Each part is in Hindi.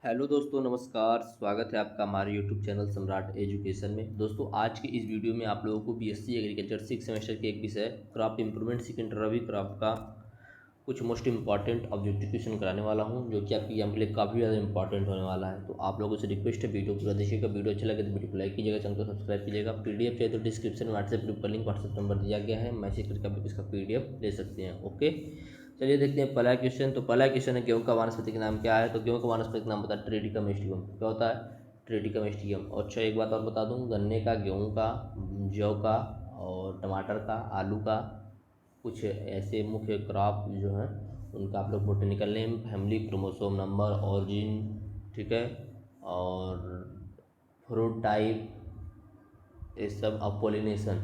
हेलो दोस्तों, नमस्कार। स्वागत है आपका हमारे यूट्यूब चैनल सम्राट एजुकेशन में। दोस्तों, आज की इस वीडियो में आप लोगों को बीएससी एग्रीकल्चर 6 सेमेस्टर के एक विषय क्रॉप इम्प्रूवमेंट सेकेंड रबी क्रॉप का कुछ मोस्ट इंपॉर्टेंट ऑब्जेक्टिव क्वेश्चन कराने वाला हूं, जो कि आपके एग्जाम के लिए काफ़ी ज़्यादा इंपॉर्टेंट होने वाला है। तो आप लोगों से रिक्वेस्ट है, वीडियो पूरा देखिएगा। वीडियो अच्छा लगे तो वीडियो को लाइक कीजिएगा, चैनल को सब्सक्राइब कीजिएगा। पीडीएफ चाहिए तो डिस्क्रिप्शन में व्हाट्सएप ग्रुप का लिंक, व्हाट्सएप नंबर दिया गया है, मैसेज करके आप लोग इसका पीडीएफ ले सकते हैं। ओके, चलिए देखते हैं पहला क्वेश्चन। तो पहला क्वेश्चन है, गेहूं का वानस्पतिक नाम क्या है? तो गेहूं का वानस्पतिक नाम होता है ट्रेटिकम एस्टिवम। क्या होता है? ट्रेटिकम एस्टिवम। अच्छा, एक बात और बता दूं, गन्ने का, गेहूं का, जौ का और टमाटर का, आलू का, कुछ ऐसे मुख्य क्रॉप जो हैं उनका आप लोग botanical name, family, chromosome number, origin, ठीक है, और फ्रूट टाइप, ये सब, और पोलिनेशन,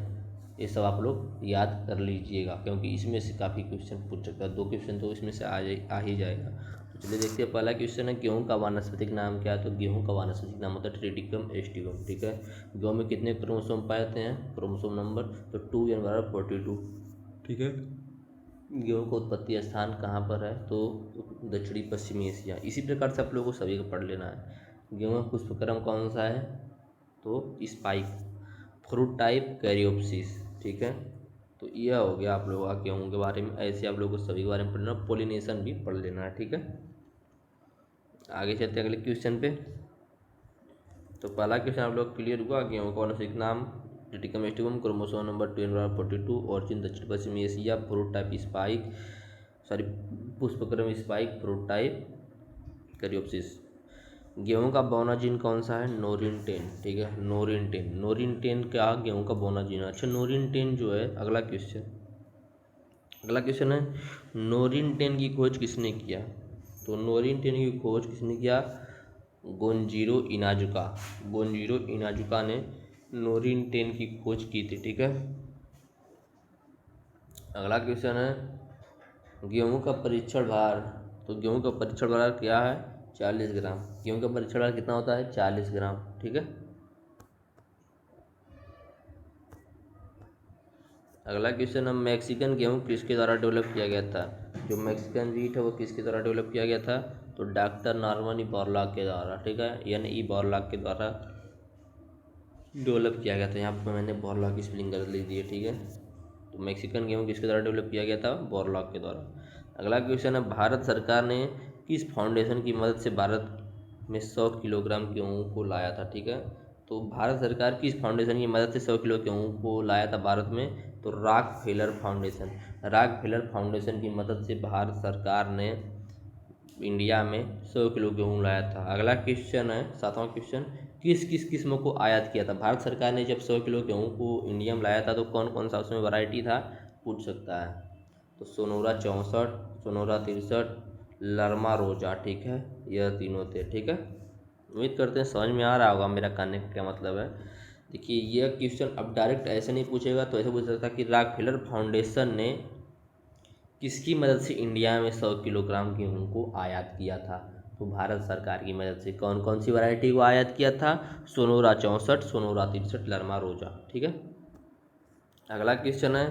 ये सब आप लोग याद कर लीजिएगा, क्योंकि इसमें से काफ़ी क्वेश्चन पूछ सकता है। 2 क्वेश्चन तो इसमें से आ ही जाएगा। तो चलिए देखते हैं, पहला क्वेश्चन है, गेहूं का वानस्पतिक नाम क्या है? तो गेहूं का वानस्पतिक नाम होता है ट्रेटिकम एस्टिवम। ठीक है, गेहूं में कितने क्रोमोसोम पाए जाते हैं? क्रोमोसोम नंबर तो 2 42। ठीक है, गेहूं का उत्पत्ति स्थान कहाँ पर है? तो दक्षिणी पश्चिमी एशिया। इसी प्रकार से आप लोगों को सभी को पढ़ लेना है। गेहूं का पुष्पक्रम कौन सा है? तो स्पाइक। Fruit type caryopsis. ठीक है, तो यह हो गया आप लोगों का गेहूं के बारे में। ऐसे आप लोगों को सभी के बारे में पढ़ना, पोलिनेशन भी पढ़ लेना है। ठीक है, आगे चलते हैं अगले क्वेश्चन पे। तो पहला क्वेश्चन आप लोग क्लियर हुआ, गेहूं का वानस्पतिक नाम Triticum aestivum, chromosome number 2 origin दक्षिण पश्चिमी Asia, fruit type spike, sorry, पुष्पक्रम स्पाइक, फ्रूट टाइप कैरियोप्सिस। गेहूं का बौना जीन कौन सा है? नोरिन 10। ठीक है, नोरिन 10। नोरिन 10 क्या गेहूं का बौना जीन है? अच्छा, नोरिन 10 जो है, अगला क्वेश्चन है, नोरिन 10 की खोज किसने किया? तो नोरिन 10 की खोज किसने किया? गोंजीरो इनाजुका। गोंजीरो इनाजुका ने नोरिन 10 की खोज की थी। ठीक है, अगला क्वेश्चन है, गेहूं का परीक्षण भार। तो गेहूं का परीक्षण भार क्या है? 40 ग्राम। गेहूं का परीक्षण भार कितना होता है? 40 ग्राम। ठीक है, अगला क्वेश्चन है, मैक्सिकन गेहूं किसके द्वारा डेवलप किया गया था? जो मैक्सिकन वीट है वो किसके द्वारा डेवलप किया गया था? तो डॉक्टर नॉर्मन ई बोरलॉग के द्वारा। ठीक है, यानी ई बोरलॉग के द्वारा डेवलप किया गया था। यहाँ पर मैंने बोरलॉग की स्पेलिंग कर ली दी है। ठीक है, तो मैक्सिकन गेहूं किसके द्वारा डेवलप किया गया था? बोरलॉग के द्वारा। अगला क्वेश्चन है, भारत सरकार ने किस फाउंडेशन की मदद से भारत में 100 किलोग्राम गेहूँ को लाया था? ठीक है, तो भारत सरकार किस फाउंडेशन की मदद से 100 किलो गेहूँ को लाया था भारत में? तो rock failure foundation. Rock failure foundation की मदद से भारत सरकार ने इंडिया में 100 किलो गेहूँ लाया था। अगला क्वेश्चन है, 7वां क्वेश्चन, किस किस किस्म को आयात किया था? भारत सरकार ने जब 100 किलो गेहूँ को इंडिया में लाया था तो कौन कौन सा उसमें वैरायटी था? पूछ सकता है। तो सोनौरा 64, सोनौरा 63, लरमा रोजा। ठीक है, यह तीनों थे। ठीक है, उम्मीद करते हैं समझ में आ रहा होगा मेरा कहने का क्या मतलब है। देखिए, यह क्वेश्चन अब डायरेक्ट ऐसे नहीं पूछेगा, तो ऐसे पूछ सकता कि रॉकफेलर फाउंडेशन ने किसकी मदद से इंडिया में 100 किलोग्राम गेहूँ को आयात किया था? तो भारत सरकार की मदद से। कौन कौन सी वैरायटी को आयात किया था? सोनौरा 64, सोनौरा 63, लरमा रोजा। ठीक है, अगला क्वेश्चन है,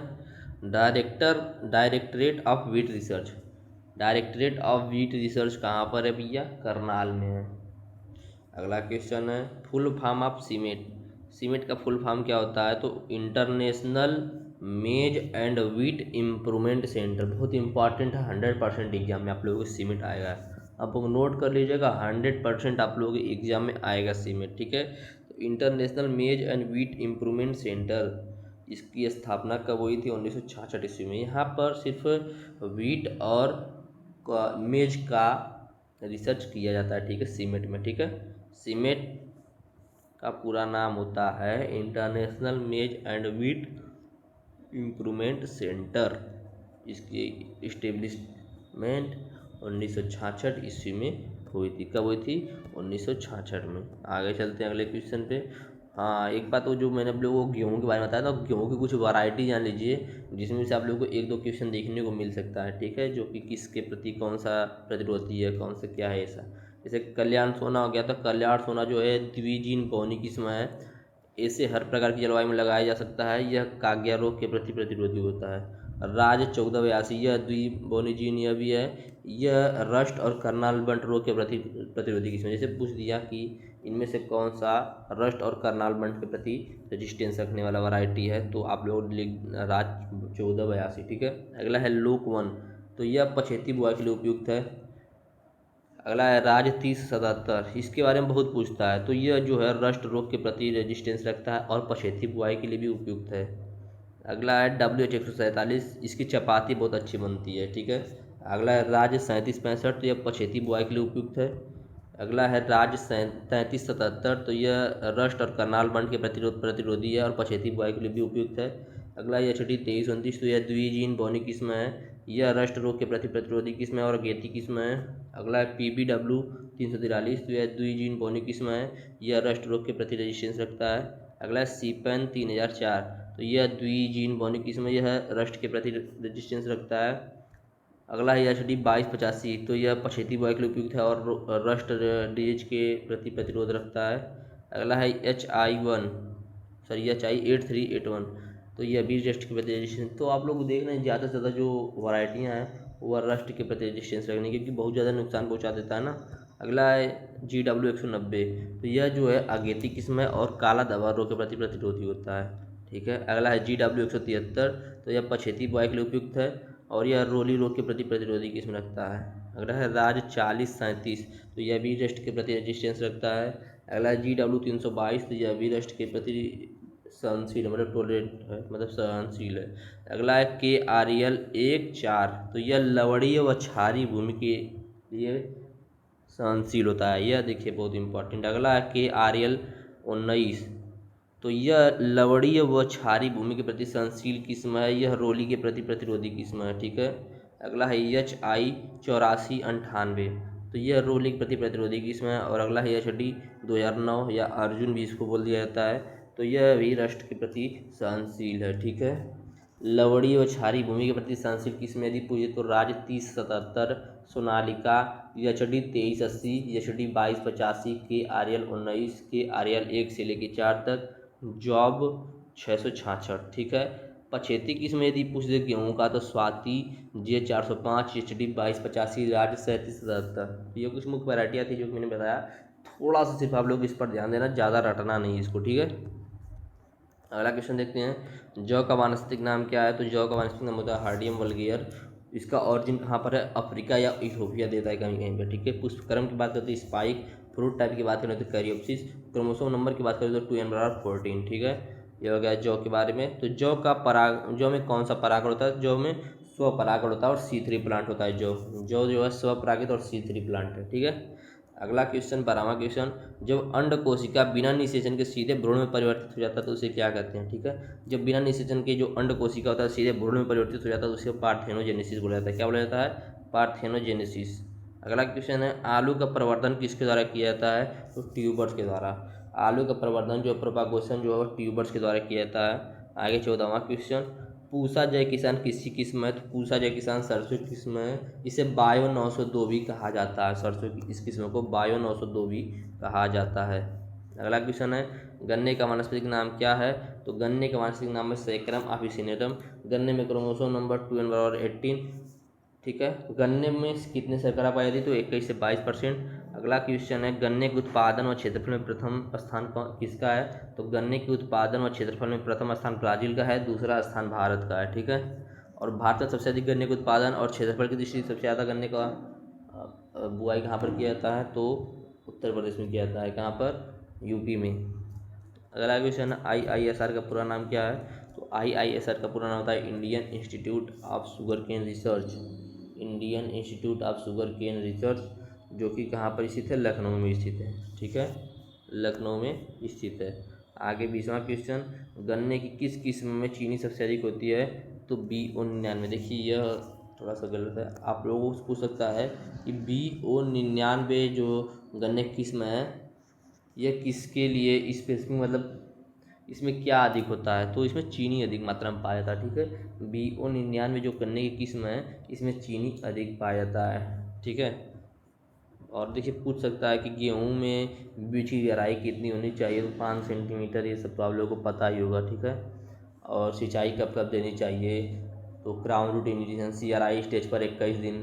directorate of wheat research. Directorate of wheat research कहाँ पर है भैया? करनाल में है। अगला क्वेश्चन है, full form of CIMMYT. CIMMYT का फुल फॉर्म क्या होता है? तो International Maize and Wheat Improvement Centre. बहुत इंपॉर्टेंट है, 100% एग्जाम में आप लोगों को सीमेट आएगा। आप लोग नोट कर लीजिएगा, 100% आप लोगों के एग्जाम में आएगा सीमेट। ठीक है, तो International Maize and Wheat Improvement centre, इसकी स्थापना कब हुई थी? 1966 ईस्वी में। यहाँ पर सिर्फ वीट और मेज का रिसर्च किया जाता है। ठीक है, सीमेट में। ठीक है, सीमेट का पूरा नाम होता है international Maize and Wheat Improvement centre. इसकी इस्टेब्लिशमेंट 1966 ईस्वी में हुई थी। कब हुई थी? 1966 में। आगे चलते हैं अगले क्वेश्चन पे। हाँ, एक बात, वो जो मैंने आप लोगों को गेहूँ के बारे में बताया था, गेहूँ की कुछ वैरायटी जान लीजिए, जिसमें से आप लोगों को 1-2 क्वेश्चन देखने को मिल सकता है। ठीक है, जो कि किसके प्रति कौन सा प्रतिरोधी है, कौन सा क्या है ऐसा। जैसे कल्याण सोना हो गया, तो कल्याण सोना जो है द्विजीन पौनी किस्म है। इसे हर प्रकार की जलवायु में लगाया जा सकता है। यह काग्या रोग के प्रति प्रतिरोधी होता है। राज 1482, यह द्विबोनीजीन, यह भी है। यह रस्ट और कर्नाल बंट रोग के प्रति प्रतिरोधी किस्म है। जैसे पूछ दिया कि इनमें से कौन सा रस्ट और कर्नाल बंट के प्रति रेजिस्टेंस रखने वाला वैरायटी है, तो आप लोग लिख राज 1482, ठीक है। अगला है लोक 1, तो यह पछेती बुआई के लिए उपयुक्त है। अगला है राज 3077, इसके बारे में बहुत पूछता है, तो यह जो है रस्ट रोग के प्रति रेजिस्टेंस रखता है और पछेती बुआई के लिए भी उपयुक्त है। अगला है WH 147, इसकी चपाती बहुत अच्छी बनती है, ठीक है। अगला है राज 3765, तो यह पछेती बुआई के लिए उपयुक्त है। अगला है राज 3377, तो यह रस्ट और करनाल बंट के प्रतिरोधी है और पछेती बुआई के लिए भी उपयुक्त है। अगला है HD 2329, तो यह द्विजीन बोनी किस्म है, यह रस्ट रोग के प्रति प्रतिरोधी किस्म है और अगेती किस्म है। अगला है PBW 343, तो यह द्विजीन बोनी किस्म है, यह रस्ट रोग के प्रति रेजिस्टेंस रखता है। अगला है सीपेन 3004, तो यह द्विजीन बोनी किस्म है, यह रस्ट के प्रति रेजिस्टेंस रखता है। अगला है HD 2285, तो यह पछेती बुआई के लिए उपयुक्त है और रस्ट डीएच के प्रति प्रतिरोध रखता है। अगला है HI 8381, तो यह भी रस्ट के प्रति रेजिस्टेंस। तो आप लोग देख रहे हैं ज़्यादा से ज़्यादा जो वैरायटियाँ हैं वह रस्ट के प्रति रेजिस्टेंस रखने, क्योंकि बहुत ज़्यादा नुकसान पहुँचा देता है ना। अगला है GW 190, तो यह जो है अगेती किस्म है और काला धब्बा रोग के प्रति प्रतिरोधी होता है, ठीक है। अगला है GW 173, तो यह पछेती बुआई के लिए उपयुक्त है और यह रोली रोग के प्रति प्रतिरोधी किस्म रखता है। अगला है राज 4037, तो यह भी रस्ट के प्रति रेजिस्टेंस रखता है। अगला है GW 322, तो यह भी रस्ट के प्रति सहनशील मतलब टोलरेट है, मतलब सहनशील है। अगला है KRL 14, तो यह लवणीय व क्षारीय भूमि के लिए सहनशील होता है, यह देखिए बहुत इंपॉर्टेंट। अगला है KRL 19, तो यह लवणीय व क्षारीय भूमि के प्रति सहनशील किस्म है, यह रोली के प्रति प्रतिरोधी किस्म है, ठीक है। अगला है HI 8498, तो यह रोली के प्रति प्रतिरोधी किस्म है। और अगला है HD 2009 या अर्जुन भी इसको बोल दिया जाता है, तो यह भी रस्ट के प्रति सहनशील है, ठीक है। लवणीय व क्षारीय भूमि के प्रति सहनशील किस्म यदि पूछे तो राज 3077, Sonalika, HD 2380, HD 2285, KRL 19, KRL 1 से लेकर 4 तक, जॉब 666, ठीक है। पछेती किस्म यदि पूछ दे गेहूँ का तो स्वाति J405, HD 2285, राज 3777। ये कुछ मुख्य वैरायटियाँ थी जो कि मैंने बताया। थोड़ा सा सिर्फ आप लोग इस पर ध्यान देना, ज़्यादा रटना नहीं इसको, ठीक है। अगला क्वेश्चन देखते हैं, जौ का वानस्पतिक नाम क्या है, तो जौ का वानस्पतिक नाम होता है हार्डियम वल्गियर। इसका ऑरिजिन कहाँ पर है, अफ्रीका या इथोपिया देता है कहीं कहीं पर, ठीक है। पुष्पक्रम की बात करते हैं स्पाइक, फ्रूट टाइप की बात करें तो कैरियोप्सिस, क्रोमोसोम नंबर की बात करें तो 2n/14, ठीक है। ये हो गया जौ के बारे में। तो जौ में कौन सा परागण होता है, जौ में स्वपरागण होता है और C3 प्लांट होता है। जौ जो है स्वपरागित और C3 प्लांट है, ठीक है। अगला क्वेश्चन 12वां क्वेश्चन, जब अंड कोशिका बिना निषेचन के सीधे भ्रूण में परिवर्तित हो जाता है तो उसे क्या कहते हैं, ठीक है। जब बिना निषेचन के जो अंड कोशिका होता है सीधे भ्रूण में परिवर्तित हो जाता है तो उसे पार्थेनोजेनेसिस बोला जाता है। क्या बोला जाता है, पार्थेनोजेनेसिस। अगला क्वेश्चन है, आलू का प्रवर्धन किसके द्वारा किया जाता है, तो ट्यूबर्स के द्वारा। आलू का प्रवर्धन जो प्रोपागेशन जो है ट्यूबर्स के द्वारा किया जाता है। आगे 14वां क्वेश्चन, पूसा जय किसान किसकी किस्म है, तो पूसा जय किसान सरसों की किस्म है, इसे बायो 902 भी कहा जाता है। सरसों की इस किस्म को बायो 902 भी कहा जाता है। अगला क्वेश्चन है, गन्ने का वानस्पतिक नाम क्या है, तो गन्ने का वानस्पतिक नाम है सैकरम अफिसिनेटम। गन्ने में क्रोमोसोम नंबर 2n/18, ठीक है। गन्ने में कितने शर्करा पाई जाती है, तो 21 से 22%। अगला क्वेश्चन है, गन्ने के उत्पादन व क्षेत्रफल में प्रथम स्थान किसका है, तो गन्ने के उत्पादन व क्षेत्रफल में प्रथम स्थान ब्राज़ील का है, दूसरा स्थान भारत का है, ठीक है। और भारत में सबसे अधिक गन्ने के उत्पादन और क्षेत्रफल की दृष्टि से सबसे ज़्यादा गन्ने का बुआई कहाँ पर किया जाता है, तो उत्तर प्रदेश में किया जाता है। कहाँ पर, यूपी में। अगला क्वेश्चन है, IISR का पूरा नाम क्या है, तो IISR का पूरा नाम होता है Indian Institute of Sugarcane Research. Indian Institute of Sugarcane Research, जो कि कहाँ पर स्थित है, लखनऊ में स्थित है, ठीक है, लखनऊ में स्थित है। आगे 20वां क्वेश्चन, गन्ने की किस किस्म में चीनी सबसे अधिक होती है, तो BO99। देखिए यह थोड़ा सा गलत है, आप लोगों को पूछ सकता है कि BO99 जो गन्ने की किस्म है यह किसके लिए स्पेसिफिक, मतलब इसमें क्या अधिक होता है, तो इसमें चीनी अधिक मात्रा में पाया जाता है, ठीक है। BO99 जो गन्ने की किस्म है इसमें चीनी अधिक पाया जाता है, ठीक है। और देखिए पूछ सकता है कि गेहूं में बीज की गहराई कितनी होनी चाहिए, तो 5 सेंटीमीटर, ये सब तो आप लोगों को पता ही होगा, ठीक है। और सिंचाई कब कब देनी चाहिए, तो crown root irrigation CRI stage पर 21 दिन,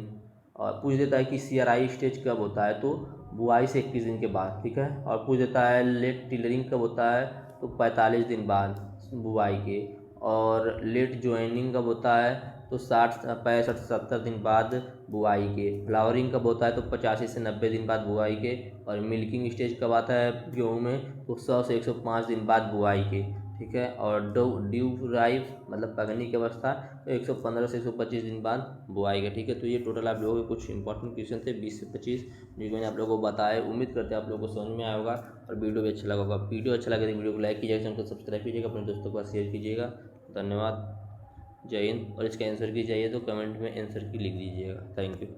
और पूछ देता है कि CRI स्टेज कब होता है, तो बुआई से 21 दिन के बाद, ठीक है। और पूछ देता है लेट टिलरिंग कब होता है, तो 45 दिन बाद बुआई के। और लेट ज्वाइनिंग कब होता है, तो 65-70 दिन बाद बुआई के। फ्लावरिंग कब होता है, तो 85 से 90 दिन बाद बुआई के। और मिल्किंग स्टेज कब आता है गेहूँ में, तो 100 से 105 दिन बाद बुआई के, ठीक है। और ड्यू राइप मतलब पकने की अवस्था, तो 115 से 125 दिन बाद बुआई का, ठीक है। तो ये टोटल आप लोगों के कुछ इंपॉर्टेंट क्वेश्चन थे 20 से 25, जो मैंने आप लोगों को बताया। उम्मीद करते हैं आप लोगों को समझ में आया होगा और वीडियो भी अच्छा लगा होगा। वीडियो अच्छा लगे तो वीडियो को लाइक कीजिएगा, चैनल को सब्सक्राइब कीजिएगा, अपने दोस्तों के पास शेयर कीजिएगा। धन्यवाद, जय हिंद। और इसका आंसर की चाहिए तो कमेंट में आंसर की लिख दीजिएगा। Thank you.